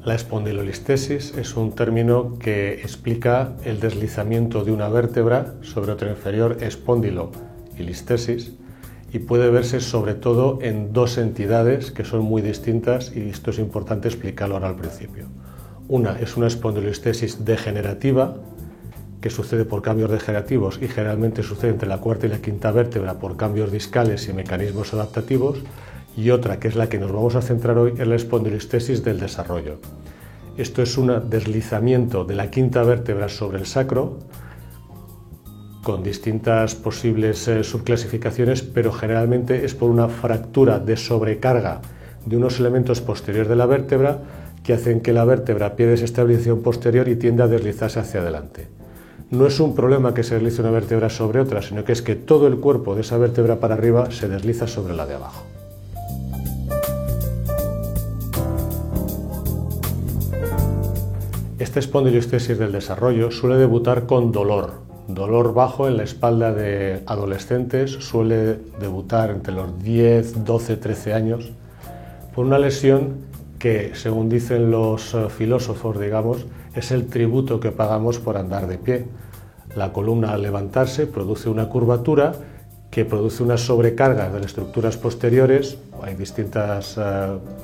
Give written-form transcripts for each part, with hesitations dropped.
La espondilolistesis es un término que explica el deslizamiento de una vértebra sobre otra inferior, espóndilo y listesis, y puede verse sobre todo en dos entidades que son muy distintas, y esto es importante explicarlo ahora al principio. Una es una espondilolistesis degenerativa, que sucede por cambios degenerativos y generalmente sucede entre la cuarta y la quinta vértebra por cambios discales y mecanismos adaptativos, y otra, que es la que nos vamos a centrar hoy, es la espondilolistesis del desarrollo. Esto es un deslizamiento de la quinta vértebra sobre el sacro, con distintas posibles subclasificaciones, pero generalmente es por una fractura de sobrecarga de unos elementos posteriores de la vértebra que hacen que la vértebra pierda esa estabilización posterior y tiende a deslizarse hacia adelante. No es un problema que se deslice una vértebra sobre otra, sino que es que todo el cuerpo de esa vértebra para arriba se desliza sobre la de abajo. Esta espondilolistesis del desarrollo suele debutar con dolor bajo en la espalda de adolescentes, suele debutar entre los 10, 12, 13 años, por una lesión que, según dicen los filósofos, digamos, es el tributo que pagamos por andar de pie. La columna, al levantarse, produce una curvatura que produce una sobrecarga de las estructuras posteriores. Hay distintos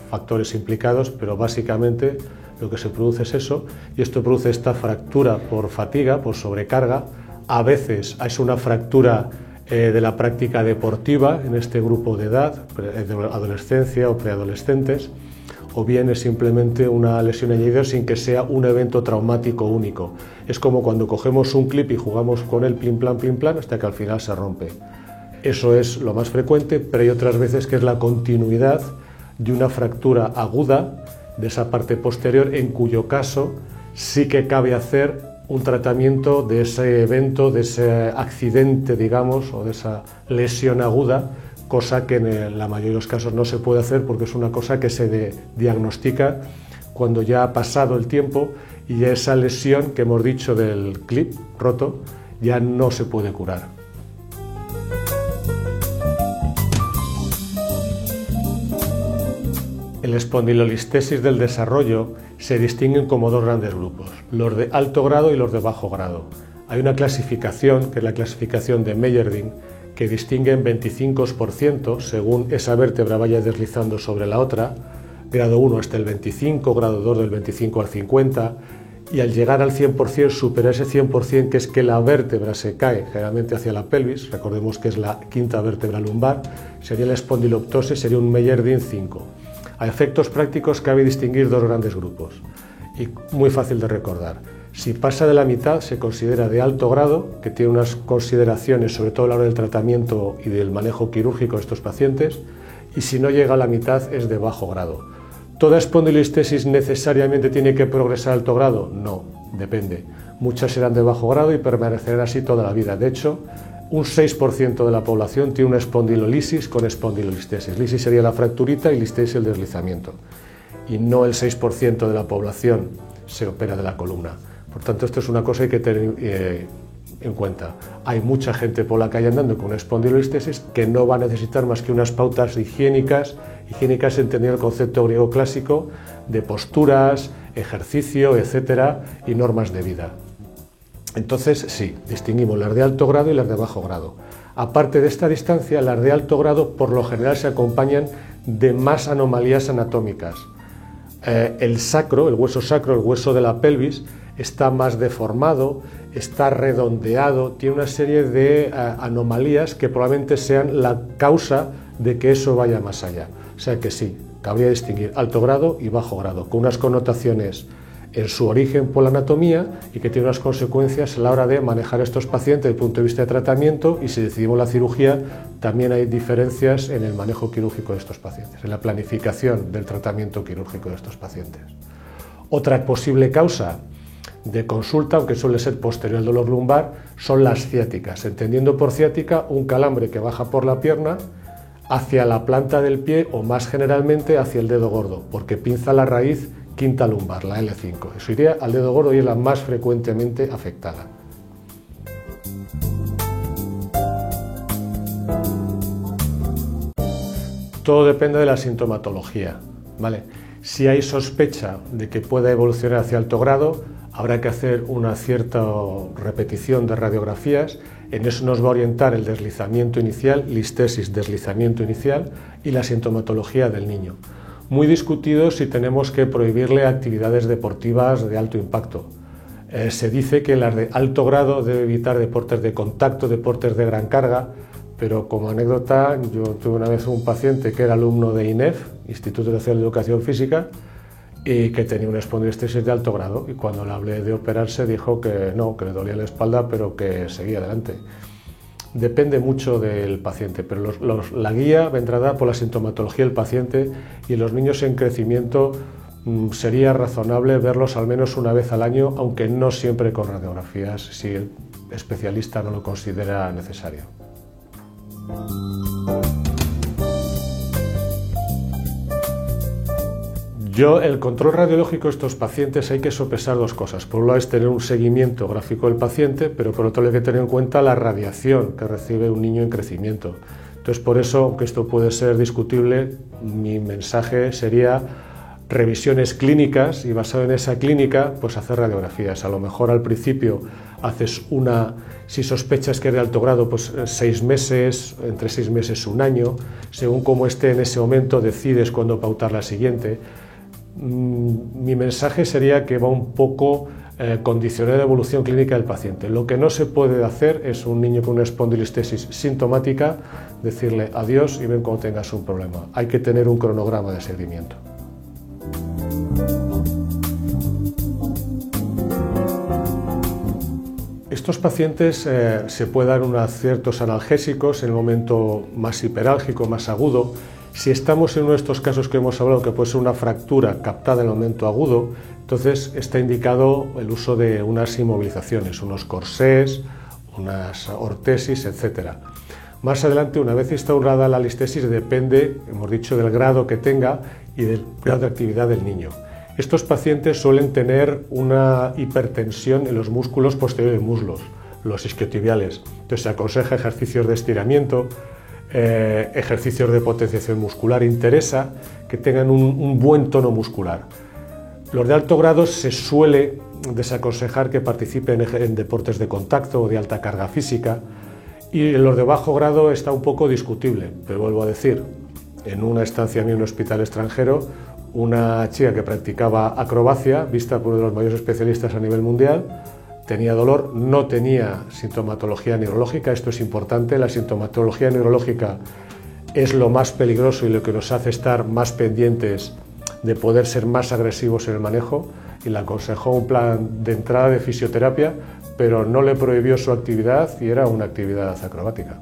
factores implicados, pero básicamente lo que se produce es eso, y esto produce esta fractura por fatiga, por sobrecarga. A veces es una fractura de la práctica deportiva en este grupo de edad, de adolescencia o preadolescentes, o bien es simplemente una lesión añadida sin que sea un evento traumático único. Es como cuando cogemos un clip y jugamos con él plim plan, hasta que al final se rompe. Eso es lo más frecuente, pero hay otras veces que es la continuidad de una fractura aguda de esa parte posterior, en cuyo caso sí que cabe hacer un tratamiento de ese evento, de ese accidente, digamos, o de esa lesión aguda, cosa que en la mayoría de los casos no se puede hacer porque es una cosa que se diagnostica cuando ya ha pasado el tiempo y esa lesión que hemos dicho del clip roto ya no se puede curar. En la espondilolistesis del desarrollo se distinguen como dos grandes grupos, los de alto grado y los de bajo grado. Hay una clasificación, que es la clasificación de Meyerding, que distingue en 25% según esa vértebra vaya deslizando sobre la otra, grado 1 hasta el 25, grado 2 del 25 al 50, y al llegar al 100%, superar ese 100%, que es que la vértebra se cae generalmente hacia la pelvis, recordemos que es la quinta vértebra lumbar, sería la espondiloptosis, sería un Meyerding 5. A efectos prácticos cabe distinguir dos grandes grupos, y muy fácil de recordar. Si pasa de la mitad se considera de alto grado, que tiene unas consideraciones sobre todo a la hora del tratamiento y del manejo quirúrgico de estos pacientes, y si no llega a la mitad es de bajo grado. ¿Toda espondilolistesis necesariamente tiene que progresar a alto grado? No, depende. Muchas serán de bajo grado y permanecerán así toda la vida. De hecho, un 6% de la población tiene una espondilolisis con espondilolistesis. Lisis sería la fracturita y listesis el deslizamiento. Y no el 6% de la población se opera de la columna. Por tanto, esto es una cosa que hay que tener en cuenta. Hay mucha gente por la calle andando con una espondilolistesis que no va a necesitar más que unas pautas higiénicas entendiendo el concepto griego clásico de posturas, ejercicio, etcétera, y normas de vida. Entonces, sí, distinguimos las de alto grado y las de bajo grado. Aparte de esta distancia, las de alto grado por lo general se acompañan de más anomalías anatómicas. El sacro, el hueso de la pelvis, está más deformado, está redondeado, tiene una serie de anomalías que probablemente sean la causa de que eso vaya más allá. O sea que sí, cabría distinguir alto grado y bajo grado, con unas connotaciones en su origen por la anatomía y que tiene unas consecuencias a la hora de manejar a estos pacientes desde el punto de vista de tratamiento, y si decidimos la cirugía también hay diferencias en el manejo quirúrgico de estos pacientes, en la planificación del tratamiento quirúrgico de estos pacientes. Otra posible causa de consulta, aunque suele ser posterior al dolor lumbar, son las ciáticas, entendiendo por ciática un calambre que baja por la pierna hacia la planta del pie o más generalmente hacia el dedo gordo, porque pinza la raíz quinta lumbar, la L5. Eso iría al dedo gordo y es la más frecuentemente afectada. Todo depende de la sintomatología, ¿vale? Si hay sospecha de que pueda evolucionar hacia alto grado, habrá que hacer una cierta repetición de radiografías. En eso nos va a orientar el deslizamiento inicial, listesis, deslizamiento inicial, y la sintomatología del niño. Muy discutido si tenemos que prohibirle actividades deportivas de alto impacto. Se dice que las de alto grado debe evitar deportes de contacto, deportes de gran carga, pero como anécdota, yo tuve una vez un paciente que era alumno de INEF, Instituto Nacional de Educación Física, y que tenía una espondilistesis de alto grado, y cuando le hablé de operarse dijo que no, que le dolía la espalda, pero que seguía adelante. Depende mucho del paciente, pero la guía vendrá dada por la sintomatología del paciente, y en los niños en crecimiento sería razonable verlos al menos una vez al año, aunque no siempre con radiografías, si el especialista no lo considera necesario. El control radiológico de estos pacientes hay que sopesar dos cosas. Por un lado es tener un seguimiento gráfico del paciente, pero por otro lado hay que tener en cuenta la radiación que recibe un niño en crecimiento. Entonces, por eso, aunque esto puede ser discutible, mi mensaje sería revisiones clínicas y basado en esa clínica, pues hacer radiografías. A lo mejor al principio haces una, si sospechas que es de alto grado, pues 6 meses, entre 6 meses y un año, según cómo esté en ese momento decides cuándo pautar la siguiente. Mi mensaje sería que va un poco condicionar la evolución clínica del paciente. Lo que no se puede hacer es un niño con una espondilistesis sintomática decirle adiós y ven cuando tengas un problema. Hay que tener un cronograma de seguimiento. Estos pacientes se pueden dar unos ciertos analgésicos en el momento más hiperálgico, más agudo. Si estamos en uno de estos casos que hemos hablado, que puede ser una fractura captada en el momento agudo, entonces está indicado el uso de unas inmovilizaciones, unos corsés, unas ortesis, etc. Más adelante, una vez instaurada la listesis, depende, hemos dicho, del grado que tenga y del grado de actividad del niño. Estos pacientes suelen tener una hipertensión en los músculos posteriores de muslos, los isquiotibiales. Entonces se aconseja ejercicios de estiramiento, ejercicios de potenciación muscular. Interesa que tengan un buen tono muscular. Los de alto grado se suele desaconsejar que participen en deportes de contacto o de alta carga física, y en los de bajo grado está un poco discutible, pero vuelvo a decir, en una estancia mía en un hospital extranjero, una chica que practicaba acrobacia, vista por uno de los mayores especialistas a nivel mundial, tenía dolor, no tenía sintomatología neurológica. Esto es importante, la sintomatología neurológica es lo más peligroso y lo que nos hace estar más pendientes de poder ser más agresivos en el manejo, y le aconsejó un plan de entrada de fisioterapia, pero no le prohibió su actividad y era una actividad acrobática,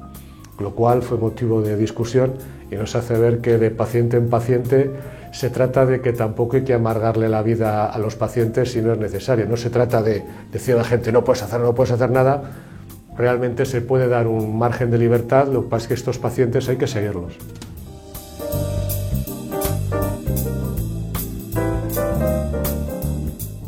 lo cual fue motivo de discusión y nos hace ver que de paciente en paciente se trata de que tampoco hay que amargarle la vida a los pacientes si no es necesario. No se trata de decir a la gente no puedes hacer nada. Realmente se puede dar un margen de libertad, lo que pasa es que estos pacientes hay que seguirlos.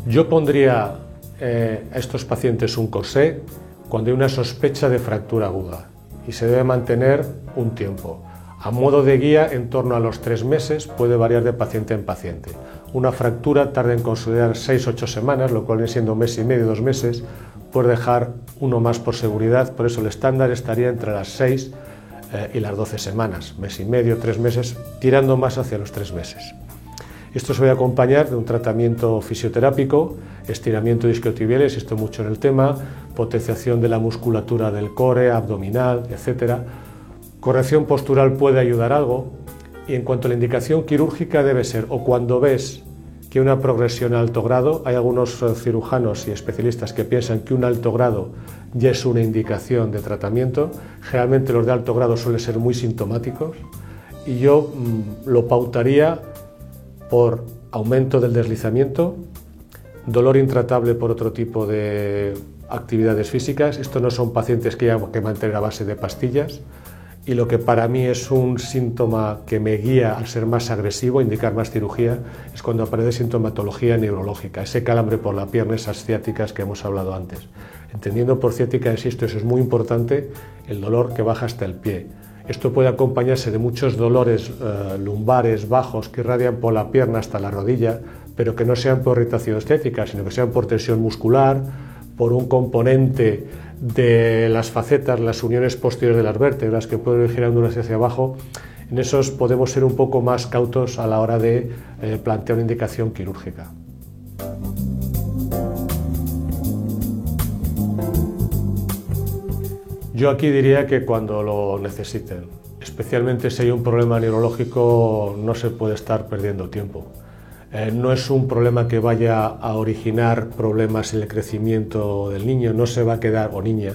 Yo pondría a estos pacientes un corsé cuando hay una sospecha de fractura aguda y se debe mantener un tiempo. A modo de guía, en torno a los 3 meses, puede variar de paciente en paciente. Una fractura tarda en consolidar 6-8 semanas, lo cual viene siendo 1 mes y medio, 2 meses. Puede dejar uno más por seguridad, por eso el estándar estaría entre las 6 y las 12 semanas, 1 mes y medio, 3 meses, tirando más hacia los 3 meses. Esto se va a acompañar de un tratamiento fisioterápico, estiramiento de isquiotibiales, esto mucho en el tema, potenciación de la musculatura del core, abdominal, etc. Corrección postural puede ayudar algo, y en cuanto a la indicación quirúrgica debe ser o cuando ves que una progresión a alto grado. Hay algunos cirujanos y especialistas que piensan que un alto grado ya es una indicación de tratamiento. Generalmente los de alto grado suelen ser muy sintomáticos y yo lo pautaría por aumento del deslizamiento, dolor intratable por otro tipo de actividades físicas. Estos no son pacientes que hay que mantener a base de pastillas. y lo que para mí es un síntoma que me guía al ser más agresivo, a indicar más cirugía, es cuando aparece sintomatología neurológica, ese calambre por la pierna, esas ciáticas que hemos hablado antes. Entendiendo por ciática, insisto, eso es muy importante, el dolor que baja hasta el pie. Esto puede acompañarse de muchos dolores lumbares bajos que irradian por la pierna hasta la rodilla, pero que no sean por irritación ciática, sino que sean por tensión muscular, por un componente de las facetas, las uniones posteriores de las vértebras que pueden ir girando hacia abajo. En esos podemos ser un poco más cautos a la hora de plantear una indicación quirúrgica. Yo aquí diría que cuando lo necesiten, especialmente si hay un problema neurológico, no se puede estar perdiendo tiempo. No es un problema que vaya a originar problemas en el crecimiento del niño, no se va a quedar, o niña,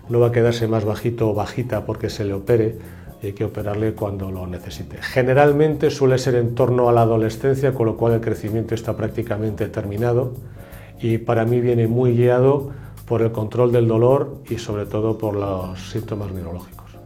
no va a quedarse más bajito o bajita porque se le opere, y hay que operarle cuando lo necesite. Generalmente suele ser en torno a la adolescencia, con lo cual el crecimiento está prácticamente terminado, y para mí viene muy guiado por el control del dolor y sobre todo por los síntomas neurológicos.